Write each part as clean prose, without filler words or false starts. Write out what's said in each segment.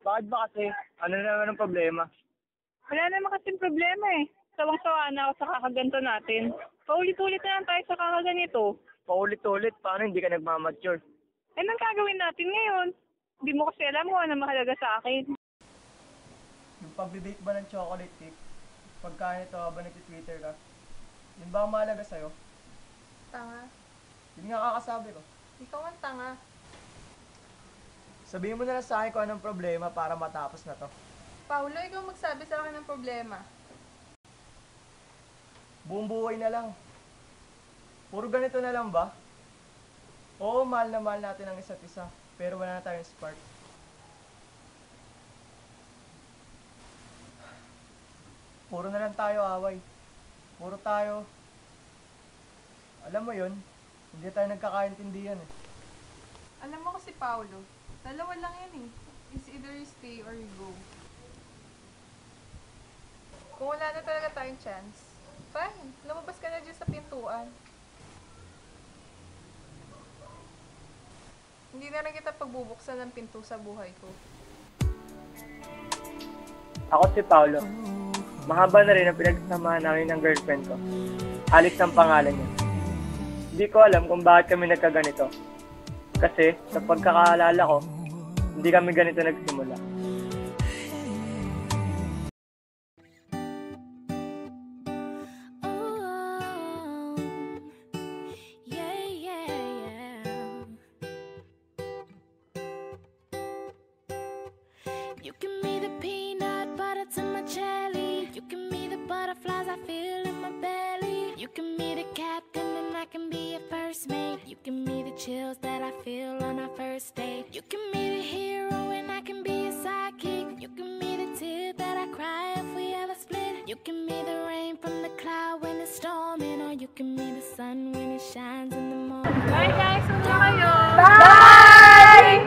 Bakit ba kasi? Ano na naman ang problema? Wala naman kasing problema eh. Sawang-sawa na ako sa kakaganto natin. Paulit-ulit na lang tayo sa kakaganito. Paulit-ulit, paano hindi ka nagmamature? Eh, anong gagawin natin ngayon? Hindi mo kasi alam mo ano mahalaga sa akin. Yung pag-bake ba ng chocolate cake, pagkain ito habang nag-Twitter ka, yun ba ang mahalaga sa'yo? Tanga. Yun nga kakasabi ko. Ikaw ang tanga. Sabihin mo na lang sa akin kung anong problema para matapos na to. Paulo, ikaw magsabi sa akin ng problema. Buong buhay na lang. Puro ganito na lang ba? Oo, mahal na mahal natin ang isa't isa, pero wala na tayong spark. Puro na lang tayo away. Puro tayo. Alam mo yun, hindi tayo nagkakaintindihan eh. Alam mo kasi, Paulo, dalawa lang yan eh. It's either you stay or you go. Kung wala na talaga tayong chance, fine, lumabas ka na dyan sa pintuan. Hindi na rin kita pagbubuksan ng pinto sa buhay ko. Ako si Paolo. Mahaba na rin ang pinagsamahan namin ng girlfriend ko. Alex ang pangalan niya. Hindi ko alam kung bakit kami nagkaganito. Kasi sa pagkakaalala ko, hindi kami ganito nagsimula. You give me the peanut butter to my jelly. You give me the butterflies I feel in my belly. You give me the captain and I can be a first mate. You give me the chills that I feel on our first date. You give me the hero and I can be a sidekick. You give me the tear that I cry if we ever split. You give me the rain from the cloud when it's storming. Or you give me the sun when it shines in the morning. Bye guys! Sunod kayo! Bye!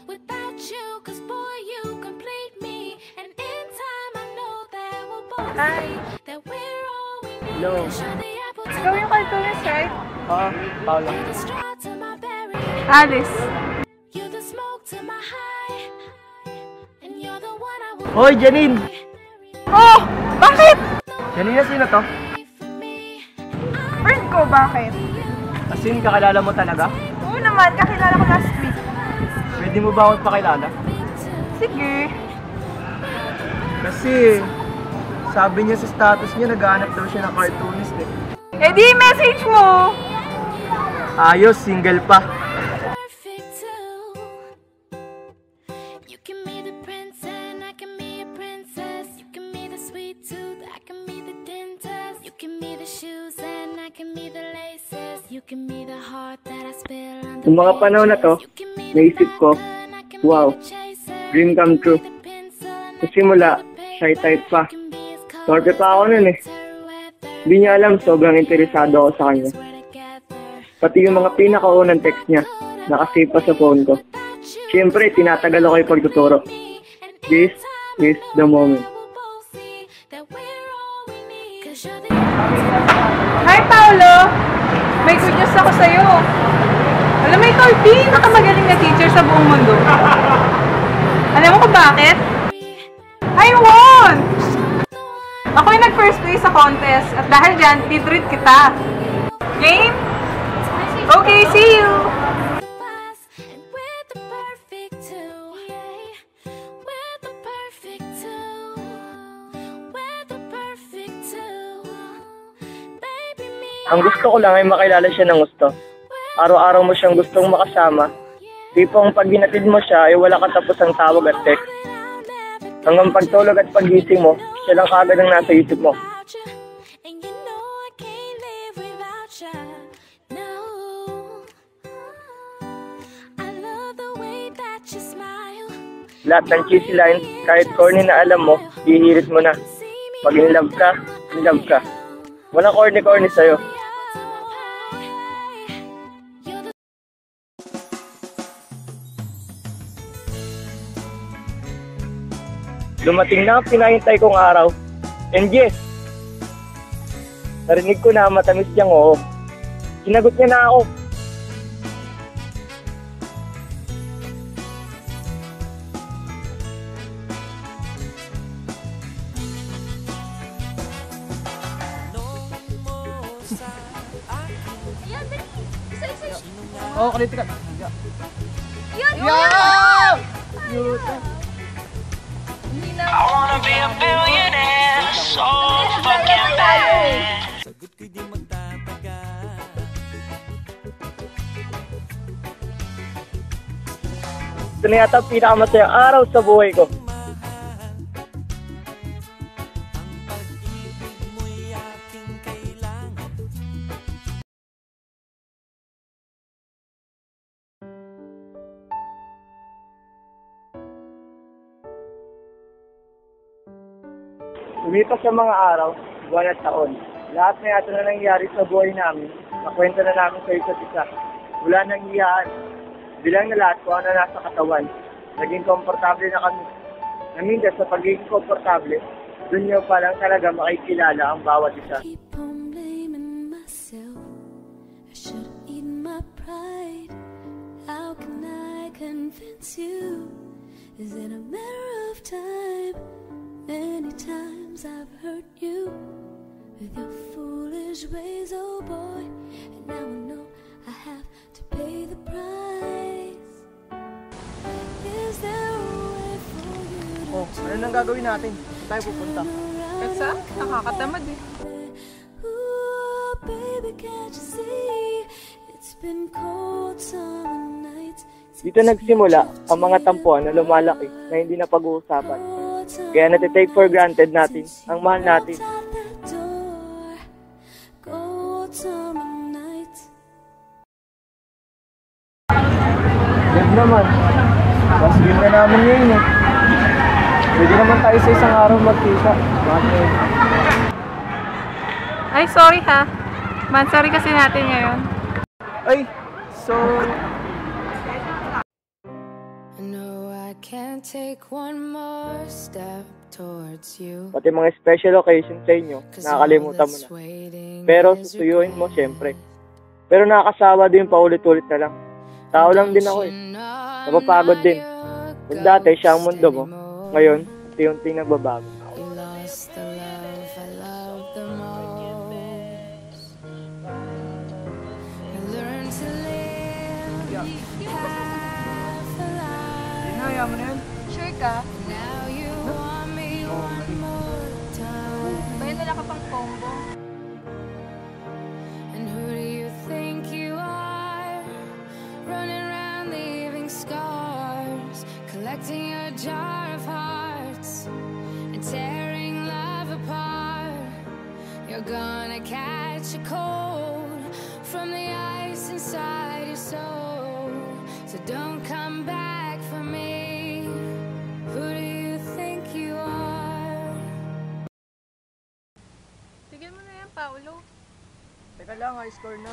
Without you, cause boy you complete me. And in time I know that we'll both see that we're all we need. Hello. Ikaw yung cartoonist, right? Paolo. You're the straw to my berry. Alice. You're the smoke to my high. And you're the one I want. Hoy, Janine! Oh! Bakit? Janine, sino to? Friend ko, bakit? As in, kakilala mo talaga? Oo naman, kakilala ko last week. Pwede mo ba akong pakilala? Sige. Kasi, sabi niya sa status niya, naghahanap daw siya ng cartoonist eh. Eh di, message mo! Ayos, single pa. Perfect too. You give me the prince and I can be a princess. You give me the sweet tooth, I can be the dentist. You give me the shoes and I can be the laces. You give me the heart that I spill on the Yung mga panahon na to, naisip ko, wow, dream come true. Sa simula, shy type pa. Torpe pa ako nun eh. Di niya alam, sobrang interesado ako sa kanya. Pati yung mga pinakaunang text niya, nakasave pa sa phone ko. Siyempre, tinatagal ako yung pagtuturo. This is the moment. Hi, Paolo! May good news ako sa'yo. Alam mo, ikaw yung pinakamagaling na teacher sa buong mundo. Alam mo kung bakit? I won! Ako yung nag-first place sa contest at dahil dyan, titreat kita. Game? Okay, see you! Ang gusto ko lang ay makilala siya ng gusto. Araw-araw mo siyang gustong makasama. Tipong pag ginatid mo siya ay wala katapusang tawag at text. Hanggang pagtulog at pagising mo, siya lang kaagad ang nasa isip mo. Lahat ng cheesy lines, kahit corny na alam mo, hihirit mo na. Pag in love ka, in love ka. Walang corny-corny sa'yo. Dumating na ang pinahintay kong araw. And yes, narinig ko na matamis niyang oo. Sinagot niya na ako. Oo, kalito ka. Yun! Yeah! I wanna be a billionaire, so fucking bad. Ito na yata ang pinakamasayang araw sa buhay ko. Lumipas sa mga araw, buwan at taon. Lahat na yata na nangyari sa buhay namin, nakwento na namin sa isa't isa. Wala nang iyaan. Bilang na lahat kung ano nasa katawan. Naging komportable na kami. Naminda sa pagiging komportable, dun nyo pa lang talaga makikilala ang bawat isa. Keep on blaming myself. I should eat my pride. How can I convince you? Is it a matter of time? Many times I've hurt you with your foolish ways, oh boy. And now I know I have to pay the price. Is there a way for you to Oh, ano nang gagawin natin? Saan tayo pupunta? Kasi nakakatamad eh. Ooh, baby, can't you see? It's been cold summer nights. Dito nagsimula ang mga tampuan na lumalaki na hindi na pag-uusapan. Kaya natitake for granted natin ang mahal natin. Deb naman, mas game na namin ngayon eh. Pwede naman tayo sa isang araw magkita. Bakit ngayon? Ay, sorry ha. Sorry kasi natin ngayon. Ay, so... Can't take one more step towards you. Pati mga special occasion sa inyo, nakakalimutan mo na. Pero susuyuin mo syempre. Pero nakakasawa din paulit-ulit na lang. Tao lang din ako eh. Napapagod din. Kung dati siya ang mundo mo, ngayon, unti-unti nagbabago. Hinaya mo na yan. Sure ka? May nala ka pang combo. And who do you think you are? Running around leaving scars, collecting a jar of hearts and tearing love apart. You're gonna catch a cold from the ice inside your soul. So don't come back for me. Who do you think you are? Tigil mo na yan, Paolo. Teka lang, high score na.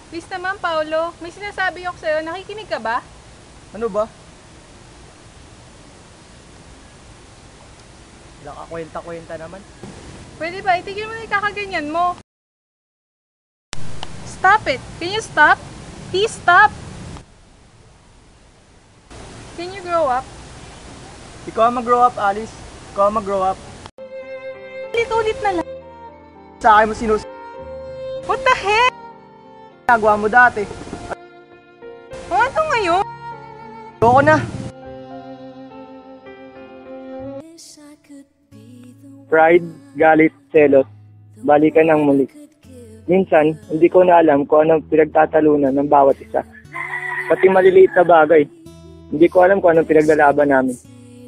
Please naman, Paolo. May sinasabi ako sa'yo. Nakikinig ka ba? Ano ba? Wala ka kwenta-kwenta naman. Pwede ba? Itigil mo na yung kakaganyan mo. Stop it! Can you stop? Please stop! Can you grow up? Ikaw ang mag-grow up, Alice. Ikaw ang mag-grow up. Ulit-ulit na lang. Sa akin mo sinus... What the heck? Nagawa mo dati. Ano ngayon? Ayoko na. Pride, galit, selos, balikan ng muli. Minsan, hindi ko na alam kung anong pinagtatalunan ng bawat isa. Pati maliliit na bagay. Hindi ko alam kung anong pinaglalaban namin.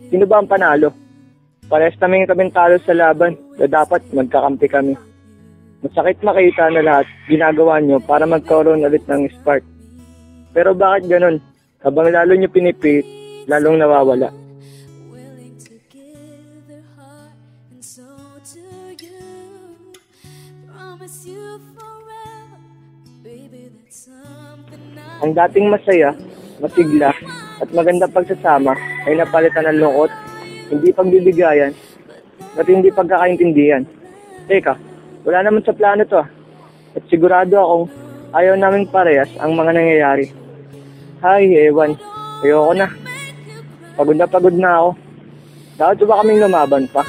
Sino ba ang panalo? Parehas namin talo sa laban na dapat magkakampi kami. Masakit makita na lahat ginagawa nyo para magkaroon ulit ng spark. Pero bakit ganun? Habang lalo nyo pinipilit, lalong nawawala. Ang dating masaya, masigla, at magandang pagsasama ay napalitan ng lungkot, hindi pagbibigayan, at hindi pagkakaintindihan. Teka, wala naman sa plano to ah. At sigurado akong ayaw naming parehas ang mga nangyayari. Hay, ewan. Ayoko na. Pagod na ako. Dapat ba kaming lumaban pa?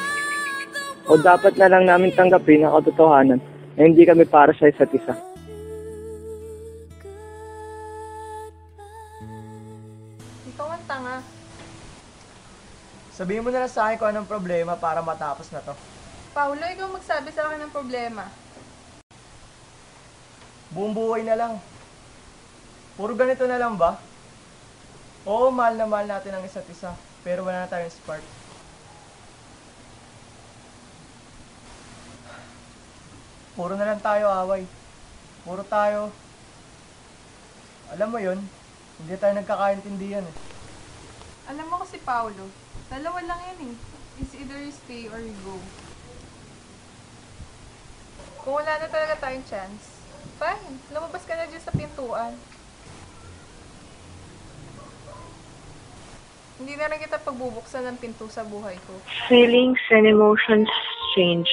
O dapat na lang namin tanggapin ang katotohanan na hindi kami para sa isa't isa? Sabihin mo na lang sa akin kung anong problema para matapos na to. Paulo, ikaw magsabi sa akin ng problema. Buong buhay na lang. Puro ganito na lang ba? Oo, mahal na mahal natin ang isa't isa. Pero wala na tayong spark. Puro na lang tayo away. Puro tayo. Alam mo yun, hindi tayo nagkakaintindihan eh. Alam mo kasi, Paulo, dalawa lang yan eh. It's either you stay or you go. Kung wala na talaga tayong chance, fine, lumabas ka na dyan sa pintuan. Hindi na rin kita pagbubuksan ng pinto sa buhay ko. Feelings and emotions change.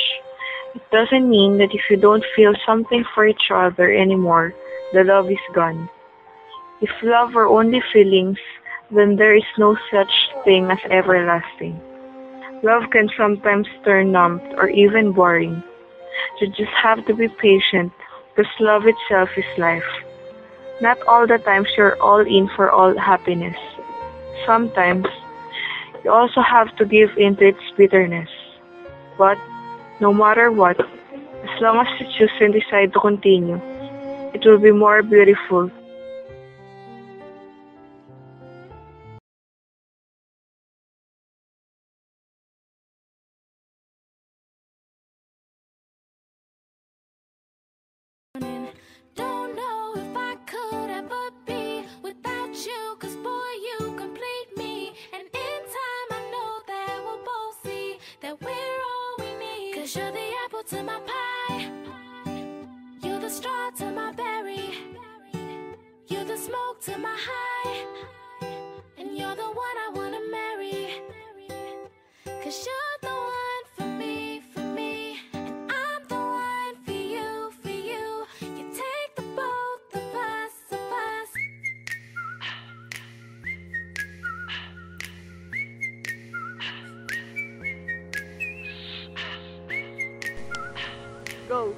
It doesn't mean that if you don't feel something for each other anymore, the love is gone. If love were only feelings, then there is no such thing as everlasting. Love can sometimes turn numb or even boring. You just have to be patient, because love itself is life. Not all the times you're all in for all happiness. Sometimes, you also have to give in to its bitterness. But, no matter what, as long as you choose and decide to continue, it will be more beautiful. Don't know if I could ever be without you, 'cause boy, you complete me. And in time, I know that we'll both see that we're all we need. 'Cause you're the apple to my pie, you're the straw to my berry, you're the smoke to my high, and you're the one I wanna marry. 'Cause you're the one for me, and I'm the one for you, for you. You take the both of us, Go!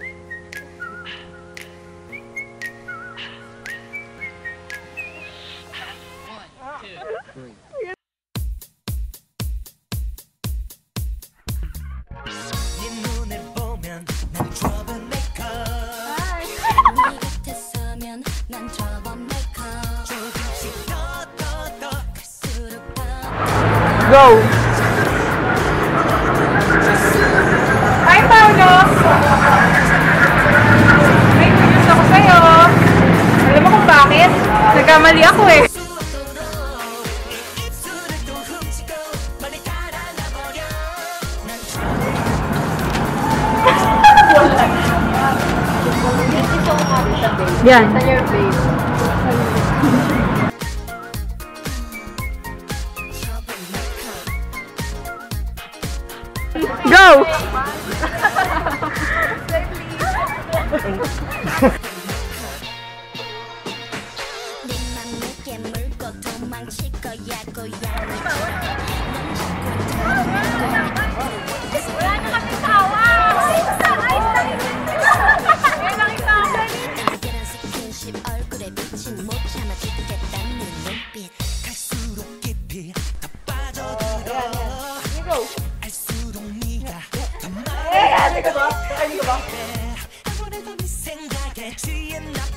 네 눈을 보면 난 troublemaker. 네 곁에 서면 난 troublemaker. 조금씩 더 갈수록 더 Go! Hi, Paulo! May good news ako sa'yo. Alam mo kung bakit? Nagkamali ako eh. 입술을 또 훔치고 멀리 달아나버려. 난 Yan. Go! 네 맘 내게 물고 도망칠 거야 고양이처럼. 넌 자꾸 wala na kami tawa! 달달한 스킨십 얼굴에 비친 못 참아 죽겠다는 눈빛. 갈수록 깊이 더 빠져들어. 알수록 네가 더 많이 아무래도 네 생각에 취해 나